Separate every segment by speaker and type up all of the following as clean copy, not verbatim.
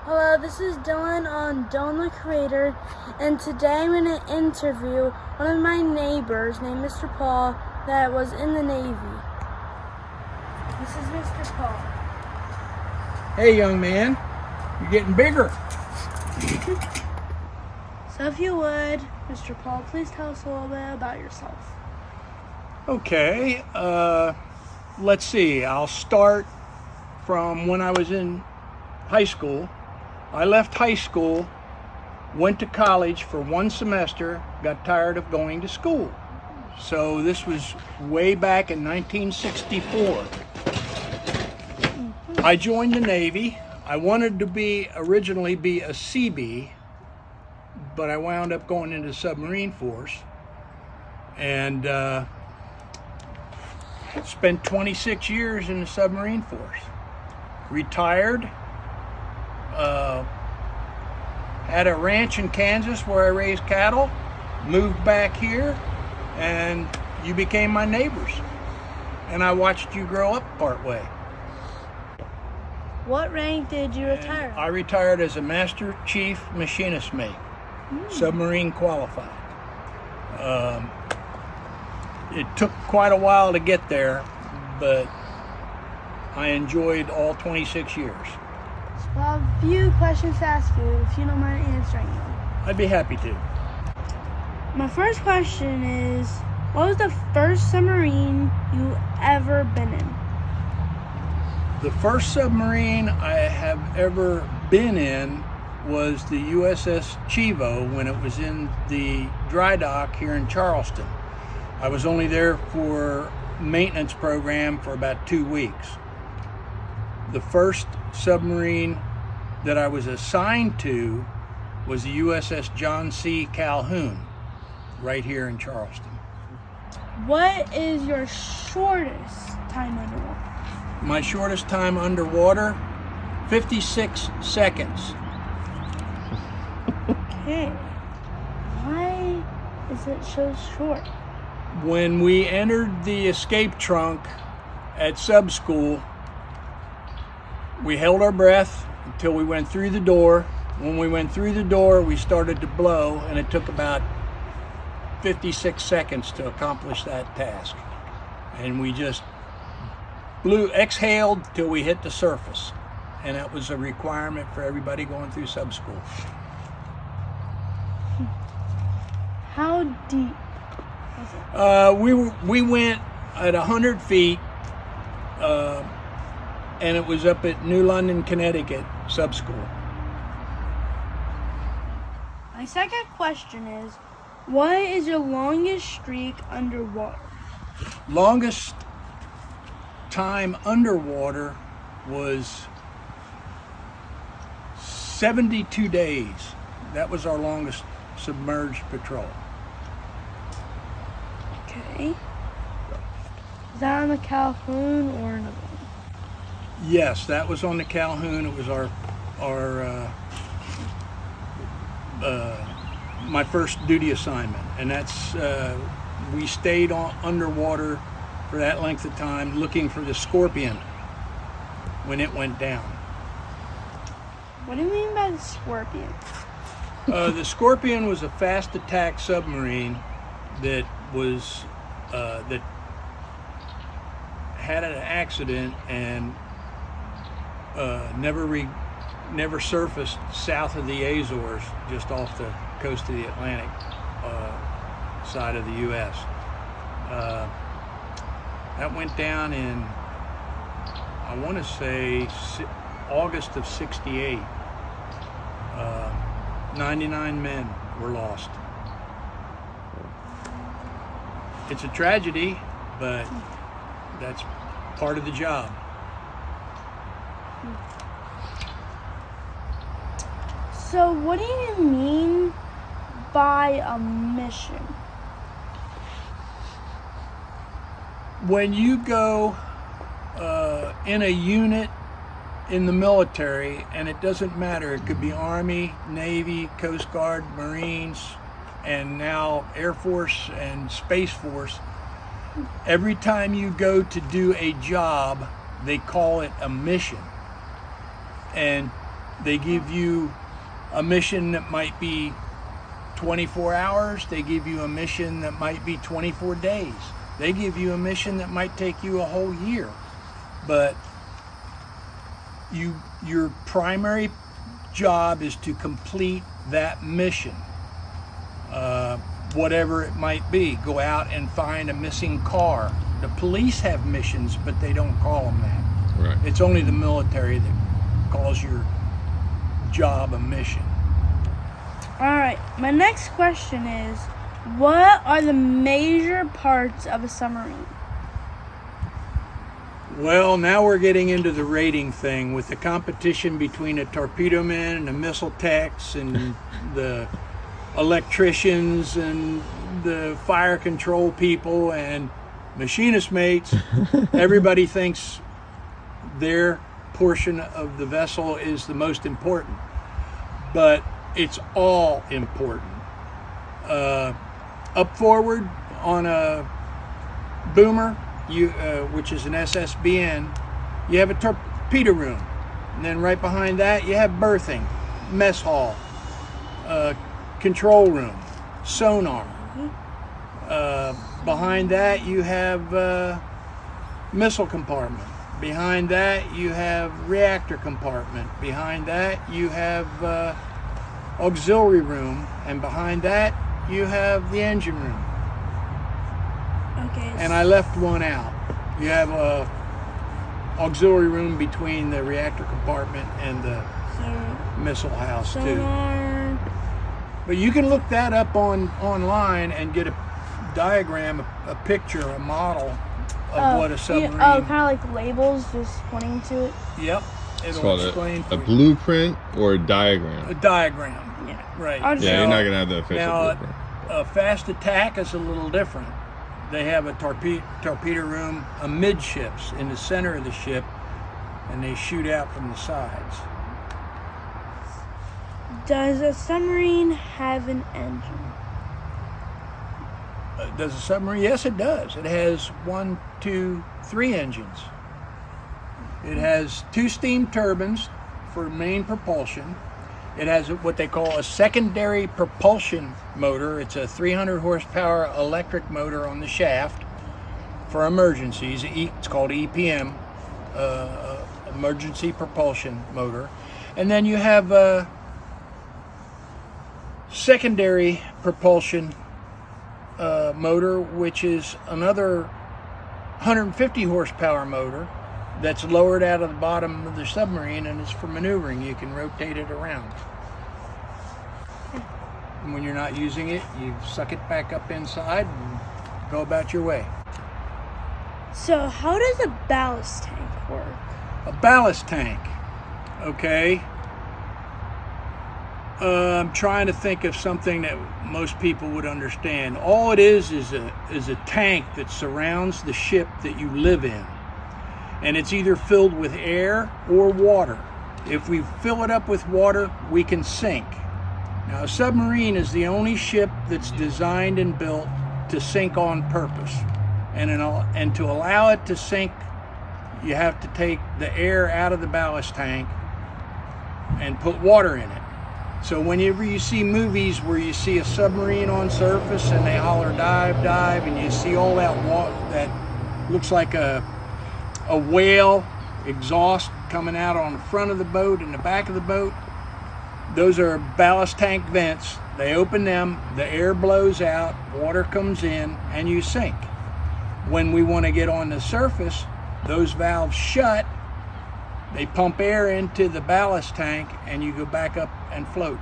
Speaker 1: Hello, this is Dylan on Dylan the Creator, and today I'm going to interview one of my neighbors named Mr. Paul that was in the Navy. This is Mr. Paul.
Speaker 2: Hey, young man, you're getting bigger.
Speaker 1: So if you would, Mr. Paul, please tell us a little bit about yourself.
Speaker 2: Okay, let's see. I'll start from when I was in high school. I left high school, went to college for one semester, got tired of going to school. So this was way back in 1964. I joined the Navy. I wanted to originally be a Seabee, but I wound up going into the Submarine Force and spent 26 years in the Submarine Force. Retired. Had a ranch in Kansas where I raised cattle, moved back here, and you became my neighbors. And I watched you grow up part way.
Speaker 1: What rank did you retire?
Speaker 2: I retired as a Master Chief Machinist Mate, submarine qualified. It took quite a while to get there, but I enjoyed all 26 years.
Speaker 1: So I have a few questions to ask you, if you don't mind answering them.
Speaker 2: I'd be happy to.
Speaker 1: My first question is, what was the first submarine you ever been in?
Speaker 2: The first submarine I have ever been in was the USS Chivo when it was in the dry dock here in Charleston. I was only there for maintenance program for about 2 weeks. The first submarine that I was assigned to was the USS John C. Calhoun, right here in Charleston.
Speaker 1: What is your shortest time underwater?
Speaker 2: My shortest time underwater, 56 seconds.
Speaker 1: Okay. Why is it so short?
Speaker 2: When we entered the escape trunk at sub school, we held our breath until we went through the door. When we went through the door, we started to blow, and it took about 56 seconds to accomplish that task. And we just exhaled till we hit the surface. And that was a requirement for everybody going through sub school.
Speaker 1: How deep was it?
Speaker 2: We went at 100 feet, and it was up at New London, Connecticut, sub school.
Speaker 1: My second question is, what is your longest streak underwater?
Speaker 2: Longest time underwater was 72 days. That was our longest submerged patrol.
Speaker 1: Okay. Is that on the Calhoun or another one?
Speaker 2: Yes, that was on the Calhoun. It was my first duty assignment, and that's we stayed underwater for that length of time looking for the Scorpion when it went down.
Speaker 1: What do you mean by the Scorpion?
Speaker 2: The Scorpion was a fast attack submarine that was that had an accident and never surfaced south of the Azores, just off the coast of the Atlantic side of the U.S. That went down in, I want to say, August of '68. 99 men were lost. It's a tragedy, but that's part of the job.
Speaker 1: So what do you mean by a mission?
Speaker 2: When you go in a unit in the military, and it doesn't matter, it could be Army, Navy, Coast Guard, Marines, and now Air Force and Space Force, every time you go to do a job, they call it a mission. And They give you a mission that might be 24 hours. They give you a mission that might be 24 days. They give you a mission that might take you a whole year. But your primary job is to complete that mission, whatever it might be. Go out and find a missing car. The police have missions, but they don't call them that.
Speaker 3: Right.
Speaker 2: It's only the military that calls your job a mission.
Speaker 1: All right, my next question is, what are the major parts of a submarine?
Speaker 2: Well, now we're getting into the rating thing with the competition between the torpedo men and the missile techs and the electricians and the fire control people and machinist mates. Everybody thinks their portion of the vessel is the most important, but it's all important. Up forward on a boomer, which is an SSBN, you have a torpedo room, and then right behind that you have berthing, mess hall, control room, sonar. Behind that you have missile compartment. Behind that you have reactor compartment. Behind that you have auxiliary room, and behind that you have the engine room.
Speaker 1: Okay.
Speaker 2: And I left one out. You have a auxiliary room between the reactor compartment and the missile house too.
Speaker 1: Sonar.
Speaker 2: But you can look that up online and get a diagram, a picture, a model of what a submarine.
Speaker 1: kind of like labels just pointing to it.
Speaker 2: Yep.
Speaker 3: It's
Speaker 2: It'll
Speaker 3: called
Speaker 2: explain
Speaker 3: a blueprint or a diagram.
Speaker 2: a diagram.
Speaker 1: Yeah.
Speaker 2: Right.
Speaker 3: Yeah, you're not gonna have the official
Speaker 2: Now,
Speaker 3: blueprint.
Speaker 2: a fast attack is a little different. They have a torpedo room amidships in the center of the ship, and they shoot out from the sides.
Speaker 1: Does a submarine have an engine?
Speaker 2: Does a submarine? Yes, it does. It has 1, 2, 3 engines. It has 2 steam turbines for main propulsion. It has what they call a secondary propulsion motor. It's a 300 horsepower electric motor on the shaft for emergencies. It's called EPM, emergency propulsion motor. And then you have a secondary propulsion motor, which is another 150 horsepower motor that's lowered out of the bottom of the submarine, and it's for maneuvering. You can rotate it around. And when you're not using it, you suck it back up inside and go about your way.
Speaker 1: So how does a ballast tank work?
Speaker 2: A ballast tank, okay. I'm trying to think of something that most people would understand. All it is a tank that surrounds the ship that you live in. And it's either filled with air or water. If we fill it up with water, we can sink. Now, a submarine is the only ship that's designed and built to sink on purpose. And to allow it to sink, you have to take the air out of the ballast tank and put water in it. So whenever you see movies where you see a submarine on surface and they holler dive, dive, and you see all that water that looks like a whale exhaust coming out on the front of the boat and the back of the boat, those are ballast tank vents. They open them, the air blows out, water comes in, and you sink. When we want to get on the surface, those valves shut, they pump air into the ballast tank, and you go back up and float.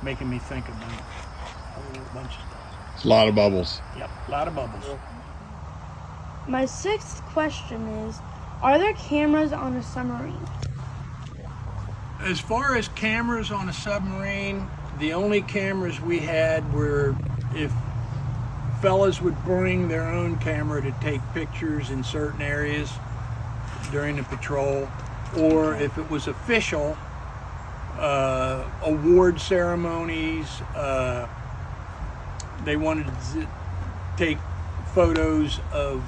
Speaker 2: Making me think about a whole bunch of stuff.
Speaker 3: It's a lot of bubbles.
Speaker 2: Yep, a lot of bubbles.
Speaker 1: My 6th question is, are there cameras on a submarine?
Speaker 2: As far as cameras on a submarine, the only cameras we had were if fellas would bring their own camera to take pictures in certain areas during the patrol, or if it was official, award ceremonies, they wanted to take photos of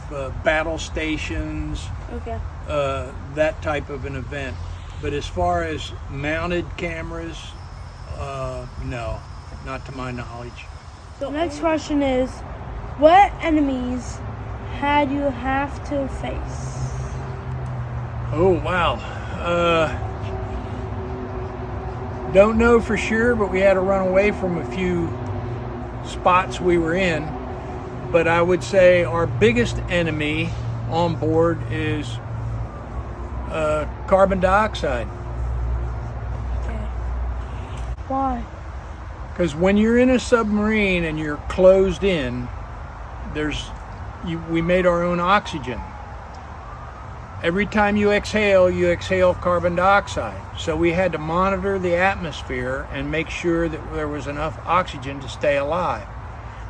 Speaker 2: battle stations,
Speaker 1: Okay.
Speaker 2: that type of an event. But as far as mounted cameras, no, not to my knowledge.
Speaker 1: The next question is, what enemies had you have to face?
Speaker 2: Oh, wow. Don't know for sure, but we had to run away from a few spots we were in. But I would say our biggest enemy on board is carbon dioxide.
Speaker 1: Okay. Why?
Speaker 2: Because when you're in a submarine and you're closed in, we made our own oxygen. Every time you exhale carbon dioxide. So we had to monitor the atmosphere and make sure that there was enough oxygen to stay alive.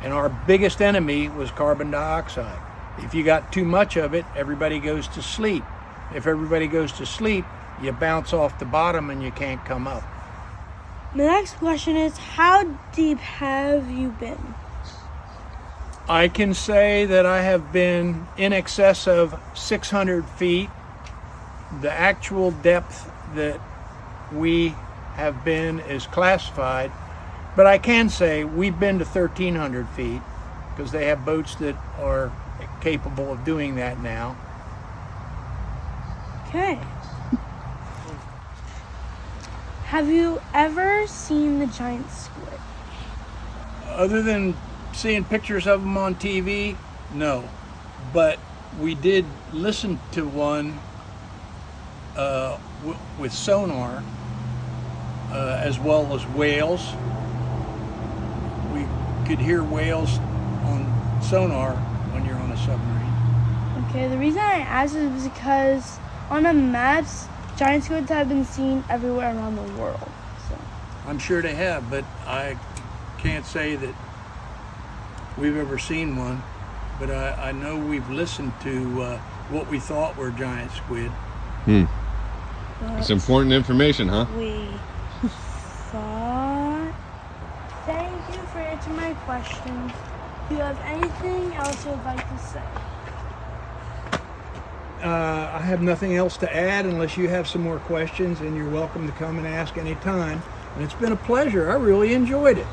Speaker 2: And our biggest enemy was carbon dioxide. If you got too much of it, everybody goes to sleep. If everybody goes to sleep, you bounce off the bottom and you can't come up.
Speaker 1: The next question is, how deep have you been?
Speaker 2: I can say that I have been in excess of 600 feet. The actual depth that we have been is classified, but I can say we've been to 1,300 feet because they have boats that are capable of doing that now.
Speaker 1: Okay. Have you ever seen the giant squid?
Speaker 2: Other than seeing pictures of them on TV, no. But we did listen to one with sonar, as well as whales. We could hear whales on sonar when you're on a submarine.
Speaker 1: Okay, the reason I asked is because on the maps, giant squids have been seen everywhere around the world. So.
Speaker 2: I'm sure they have, but I can't say that we've ever seen one. But I know we've listened to what we thought were giant squid.
Speaker 3: It's important information, huh?
Speaker 1: We thought. Thank you for answering my questions. Do you have anything else you would like to say?
Speaker 2: I have nothing else to add unless you have some more questions, and you're welcome to come and ask any time. And it's been a pleasure. I really enjoyed it.